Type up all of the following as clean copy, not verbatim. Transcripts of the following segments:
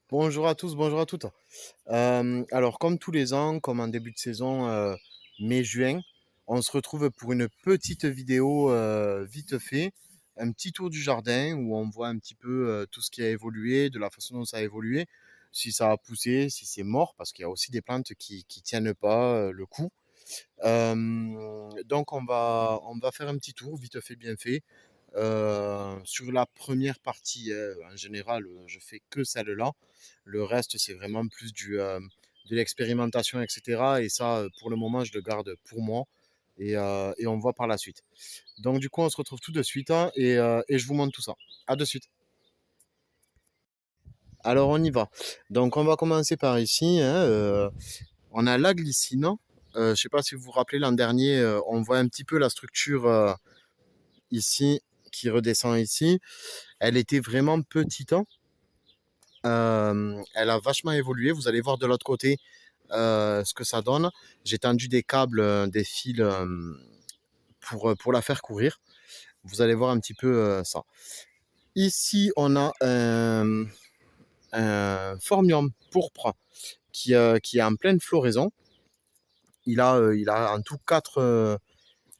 Bonjour à tous, bonjour à toutes. Alors comme tous les ans, comme en début de saison, mai-juin, on se retrouve pour une petite vidéo, vite fait, un petit tour du jardin où on voit un petit peu, tout ce qui a évolué, de la façon dont ça a évolué, si ça a poussé, si c'est mort, parce qu'il y a aussi des plantes qui tiennent pas, le coup. Donc on va faire un petit tour vite fait, bien fait. Sur la première partie, en général, je fais que celle-là. Le reste, c'est vraiment plus de l'expérimentation, etc. Et ça, pour le moment, je le garde pour moi. Et on voit par la suite. Donc, du coup, on se retrouve tout de suite, hein, et je vous montre tout ça. À de suite. Alors, on y va. Donc, on va commencer par ici, hein, on a la glycine. Je ne sais pas si vous vous rappelez, l'an dernier, on voit un petit peu la structure ici qui redescend ici. Elle était vraiment petite, hein. Elle a vachement évolué. Vous allez voir de l'autre côté ce que ça donne. J'ai tendu des câbles, des fils pour la faire courir. Vous allez voir un petit peu ça. Ici, on a un phormium pourpre qui est en pleine floraison. Il a en tout quatre,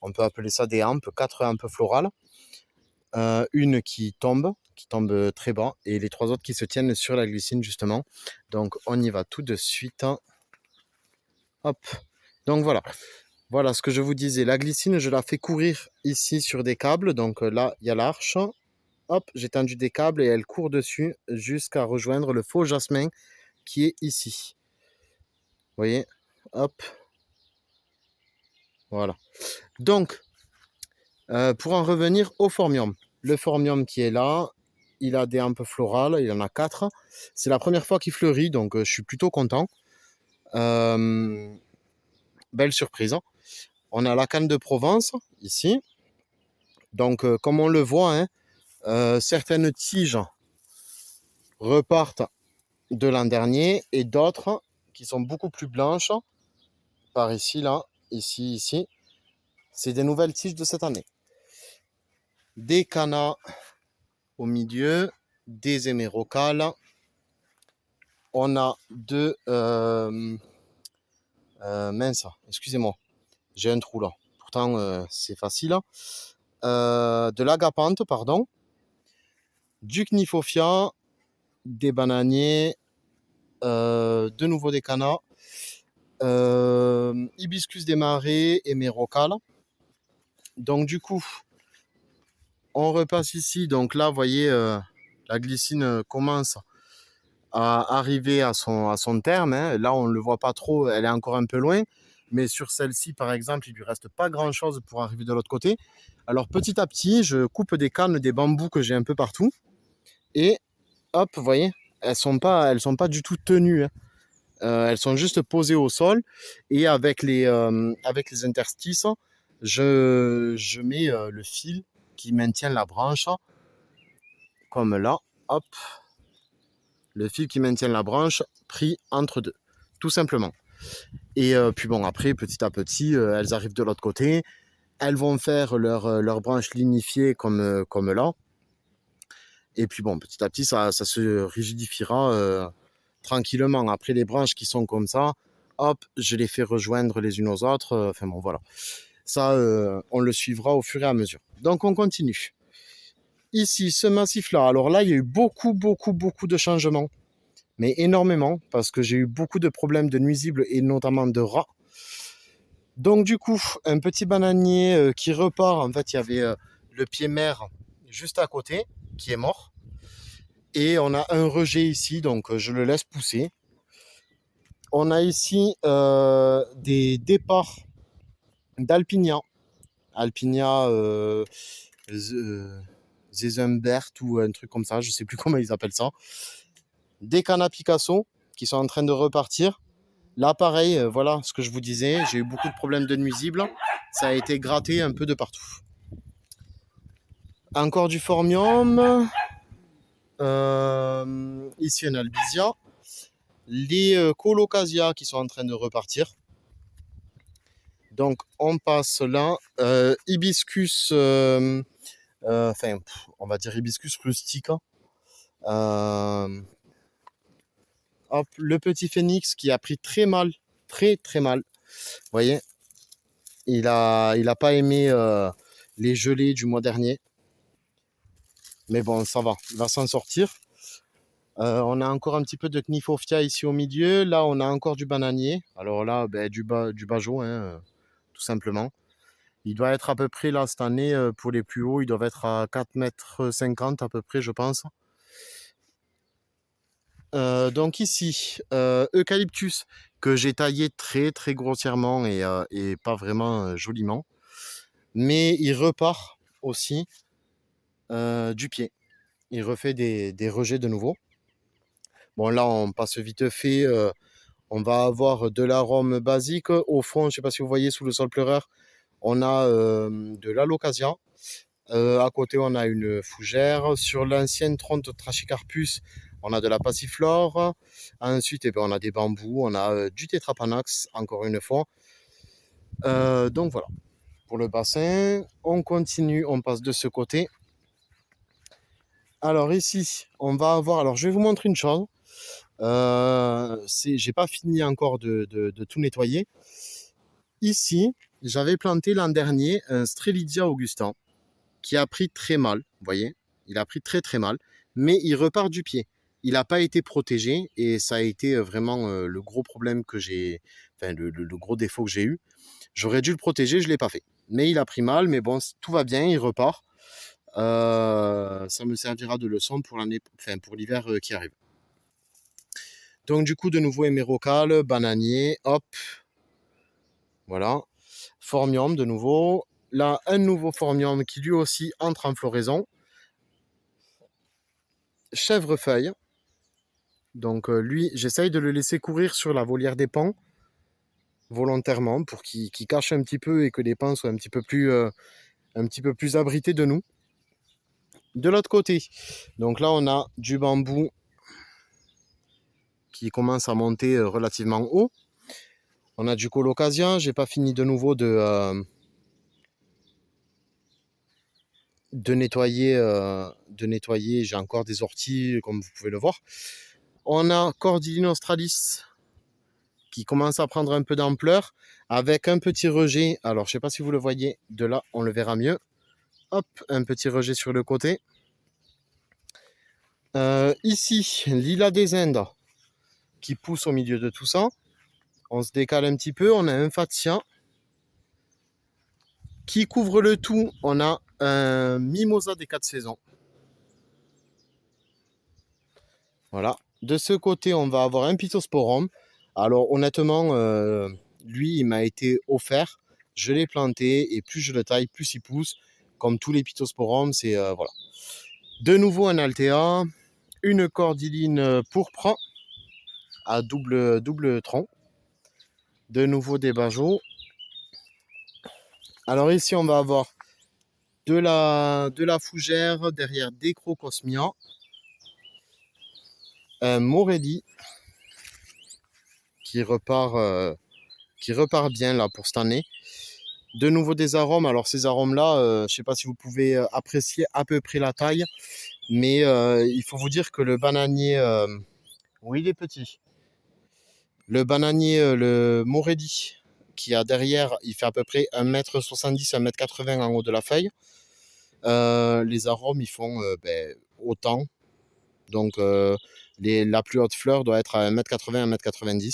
on peut appeler ça des hampes, quatre hampes florales. Une qui tombe très bas, et les trois autres qui se tiennent sur la glycine, justement. Donc, on y va tout de suite, hein. Hop. Donc, voilà. Voilà ce que je vous disais. La glycine, je la fais courir ici sur des câbles. Donc, là, il y a l'arche. Hop, j'ai tendu des câbles et elle court dessus jusqu'à rejoindre le faux jasmin qui est ici. Vous voyez? Hop, voilà. Donc, pour en revenir au phormium. Le phormium qui est là, il a des hampes florales, il en a quatre. C'est la première fois qu'il fleurit, donc je suis plutôt content. Euh, Belle surprise, hein. On a la canne de Provence ici. Donc, comme on le voit, hein, certaines tiges repartent de l'an dernier et d'autres qui sont beaucoup plus blanches, par ici, là, ici, ici. C'est des nouvelles tiges de cette année. Des cannas au milieu, des hémérocales. On a mince, excusez-moi, j'ai un trou là. Pourtant, c'est facile, hein. De l'agapante, pardon. Du cnifofia, des bananiers, de nouveau des cannas. Hibiscus des marais et mérocale. Donc, du coup, on repasse ici. Donc là, vous voyez, la glycine commence à arriver à son terme, hein. Là, on ne le voit pas trop, elle est encore un peu loin. Mais sur celle-ci, par exemple, il ne lui reste pas grand-chose pour arriver de l'autre côté. Alors, petit à petit, je coupe des cannes, des bambous que j'ai un peu partout. Et hop, vous voyez, elles sont pas du tout tenues, hein. Elles sont juste posées au sol. Et avec les interstices, je mets le fil qui maintient la branche, comme là. Hop, le fil qui maintient la branche pris entre deux, tout simplement. Et puis bon, après, petit à petit, elles arrivent de l'autre côté. Elles vont faire leur branche lignifiée comme là. Et puis bon, petit à petit, ça se rigidifiera tranquillement. Après, les branches qui sont comme ça, hop, je les fais rejoindre les unes aux autres. Enfin bon, voilà. Ça, on le suivra au fur et à mesure. Donc, on continue. Ici, ce massif-là, alors là, il y a eu beaucoup, beaucoup, beaucoup de changements. Mais énormément, parce que j'ai eu beaucoup de problèmes de nuisibles et notamment de rats. Donc, du coup, un petit bananier qui repart. En fait, il y avait le pied mère juste à côté, qui est mort. Et on a un rejet ici, donc je le laisse pousser. On a ici des départs d'Alpinia. Alpinia Zezenbert ou un truc comme ça, je ne sais plus comment ils appellent ça. Des cannas Picasso qui sont en train de repartir. Là, pareil, voilà ce que je vous disais, j'ai eu beaucoup de problèmes de nuisibles. Ça a été gratté un peu de partout. Encore du phormium. Ici, un albizia. Les colocasia qui sont en train de repartir. Donc, on passe là. Hibiscus, enfin, on va dire hibiscus rustique. Hop, le petit phénix qui a pris très mal, très mal. Vous voyez, il a pas aimé les gelées du mois dernier. Mais bon, ça va, il va s'en sortir. On a encore un petit peu de Kniphofia ici au milieu. Là, on a encore du bananier. Alors là, ben, du Bajo, hein, tout simplement. Il doit être à peu près, là, cette année, pour les plus hauts, ils doivent être à 4,50 m à peu près, je pense. Donc ici, Eucalyptus, que j'ai taillé très grossièrement et pas vraiment joliment. Mais il repart aussi du pied. Il refait des rejets de nouveau. Bon, là, on passe vite fait. On va avoir de l'arôme basique. Au fond, je ne sais pas si vous voyez sous le sol pleureur, on a de l'alocasia. À côté, on a une fougère. Sur l'ancienne tronte Trachycarpus, on a de la passiflore. Ensuite, eh ben, on a des bambous. On a du tétrapanax, encore une fois. Donc voilà, pour le bassin. On continue, on passe de ce côté. Alors ici, on va avoir... Alors, je vais vous montrer une chose. J'ai pas fini encore de tout nettoyer. Ici, j'avais planté l'an dernier un Strelitzia Augustin qui a pris très mal, vous voyez, il a pris très mal, mais il repart du pied. Il n'a pas été protégé et ça a été vraiment le gros problème que j'ai, enfin le gros défaut que j'ai eu. J'aurais dû le protéger, je ne l'ai pas fait. Mais il a pris mal, mais bon, tout va bien, il repart. Ça me servira de leçon pour l'année, enfin pour l'hiver qui arrive. Donc du coup, de nouveau hémérocal, bananier, hop, voilà. Phormium de nouveau. Là, un nouveau phormium qui lui aussi entre en floraison. Chèvrefeuille. Donc lui, j'essaye de le laisser courir sur la volière des pans volontairement pour qu'il cache un petit peu et que les pans soient un petit peu plus abrités de nous. De l'autre côté, donc là on a du bambou qui commence à monter relativement haut. On a du colocasia. J'ai pas fini de nouveau de nettoyer. J'ai encore des orties, comme vous pouvez le voir. On a Cordyline australis qui commence à prendre un peu d'ampleur avec un petit rejet. Alors, je ne sais pas si vous le voyez, de là, on le verra mieux. Hop, un petit rejet sur le côté. Ici, Lilas des Indes qui pousse au milieu de tout ça. On se décale un petit peu. On a un Fatsia qui couvre le tout. On a un Mimosa des 4 saisons. Voilà. De ce côté, on va avoir un Pittosporum. Alors, honnêtement, lui, il m'a été offert. Je l'ai planté et plus je le taille, plus il pousse. Comme tous les Pittosporums, c'est voilà. De nouveau un Altea, une cordyline pourpre à double tronc. De nouveau des Bajo. Alors ici, on va avoir de la fougère, derrière des Crocosmia, un Morelli qui repart bien là pour cette année. De nouveau des arômes. Alors ces arômes-là, je ne sais pas si vous pouvez apprécier à peu près la taille, mais il faut vous dire que le bananier, oui il est petit. Le bananier, le Morelli, qui a derrière, il fait à peu près 1,70 m, 1,80 m en haut de la feuille. Les arômes, ils font autant. Donc la plus haute fleur doit être à 1,80 m, 1,90 m,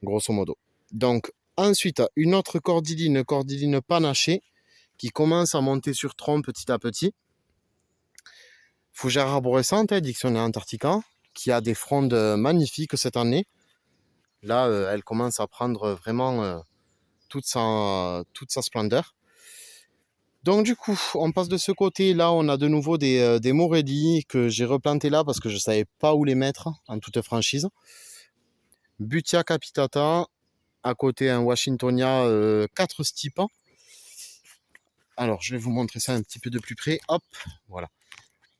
grosso modo. Donc ensuite, une autre cordyline panachée, qui commence à monter sur tronc petit à petit. Fougère arborescente, Dictionnaire Antarctica, qui a des frondes magnifiques cette année. Là, elle commence à prendre vraiment toute sa splendeur. Donc du coup, on passe de ce côté. Là, on a de nouveau des Morelli que j'ai replantés là parce que je ne savais pas où les mettre, en toute franchise. Butia capitata. À côté, un Washingtonia 4 stipes. Alors, je vais vous montrer ça un petit peu de plus près. Hop, voilà.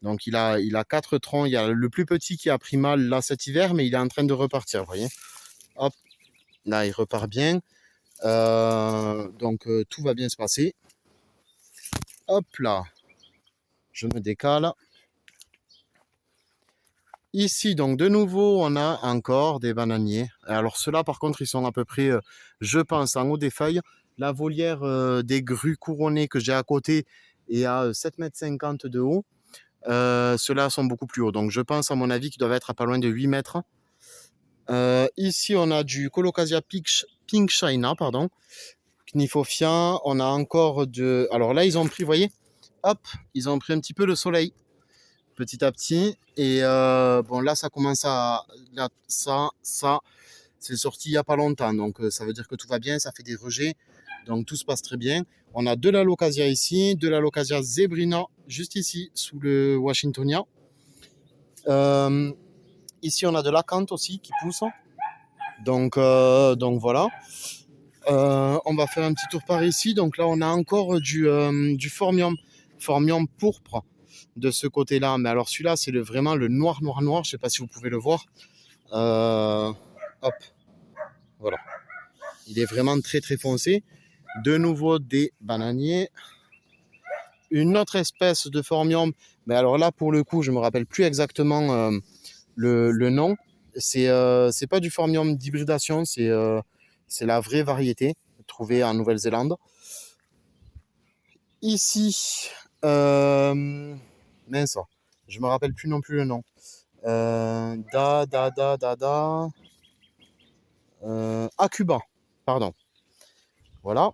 Donc, il a 4 troncs. Il y a le plus petit qui a pris mal là cet hiver, mais il est en train de repartir, vous voyez. Hop, là, il repart bien. Donc, tout va bien se passer. Hop là, je me décale. Ici, donc de nouveau, on a encore des bananiers. Alors ceux-là, par contre, ils sont à peu près, je pense, en haut des feuilles. La volière des grues couronnées que j'ai à côté est à 7,50 m de haut. Ceux-là sont beaucoup plus hauts. Donc je pense, à mon avis, qu'ils doivent être à pas loin de 8 mètres. Ici, on a du Colocasia Pink China, pardon. Knifofia. On a encore de... Alors là, ils ont pris, vous voyez, hop, ils ont pris un petit peu le soleil petit à petit. Et bon, là, ça commence à... Là, ça, c'est sorti il n'y a pas longtemps. Donc, ça veut dire que tout va bien, ça fait des rejets. Donc, tout se passe très bien. On a de la Locasia ici, de la Locasia Zebrina, juste ici, sous le Washingtonia. Ici, on a de l'acanthe aussi qui pousse. Donc voilà. On va faire un petit tour par ici. Donc là, on a encore du formium. Formium pourpre de ce côté-là. Mais alors celui-là, c'est vraiment le noir, noir, noir. Je ne sais pas si vous pouvez le voir. Hop, voilà. Il est vraiment très, très foncé. De nouveau, des bananiers. Une autre espèce de formium. Mais alors là, pour le coup, je ne me rappelle plus exactement le nom. C'est pas du formium d'hybridation, c'est la vraie variété trouvée en Nouvelle-Zélande. Ici, mince, je me rappelle plus non plus le nom. Acuba, pardon. Voilà.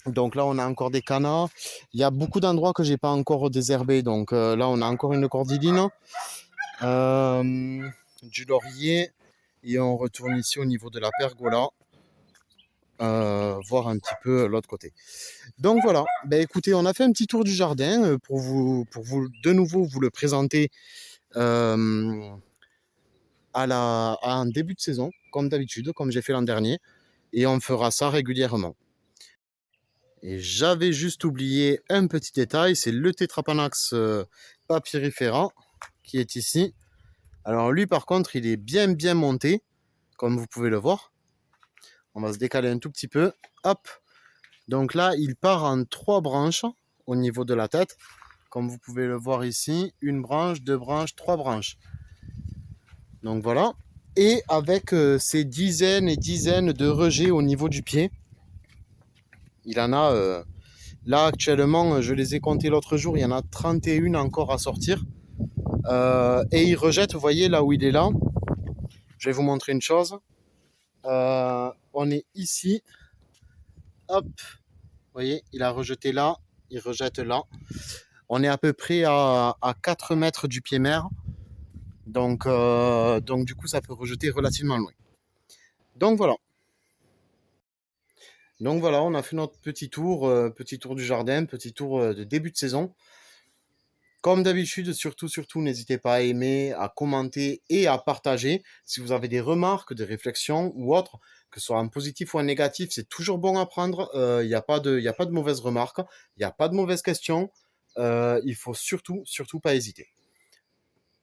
Donc là, on a encore des canards. Il y a beaucoup d'endroits que j'ai pas encore désherbés. Donc là, on a encore une cordyline, du laurier. Et on retourne ici au niveau de la pergola. Voir un petit peu l'autre côté. Donc voilà, ben écoutez, on a fait un petit tour du jardin pour vous de nouveau vous le présenter en début de saison, comme d'habitude, comme j'ai fait l'an dernier, et on fera ça régulièrement. Et j'avais juste oublié un petit détail, c'est le Tetrapanax papyrifera qui est ici. Alors lui par contre, il est bien monté, comme vous pouvez le voir. On va se décaler un tout petit peu. Hop. Donc là, il part en 3 branches au niveau de la tête. Comme vous pouvez le voir ici, une branche, 2 branches, 3 branches. Donc voilà. Et avec ces dizaines et dizaines de rejets au niveau du pied. Il en a, là actuellement, je les ai comptés l'autre jour, il y en a 31 encore à sortir. Et il rejette, vous voyez là où il est là. Je vais vous montrer une chose. On est ici. Hop. Vous voyez, il a rejeté là, il rejette là. On est à peu près à 4 mètres du pied mère. Donc du coup, ça peut rejeter relativement loin. Donc voilà. Donc voilà, on a fait notre petit tour du jardin, petit tour de début de saison. Comme d'habitude, surtout, n'hésitez pas à aimer, à commenter et à partager. Si vous avez des remarques, des réflexions ou autres, que ce soit en positif ou en négatif, c'est toujours bon à prendre. Il n'y a pas de mauvaises remarques, il n'y a pas de mauvaises questions. Il faut surtout pas hésiter.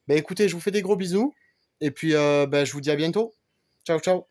Ben écoutez, je vous fais des gros bisous et puis ben, je vous dis à bientôt. Ciao, ciao.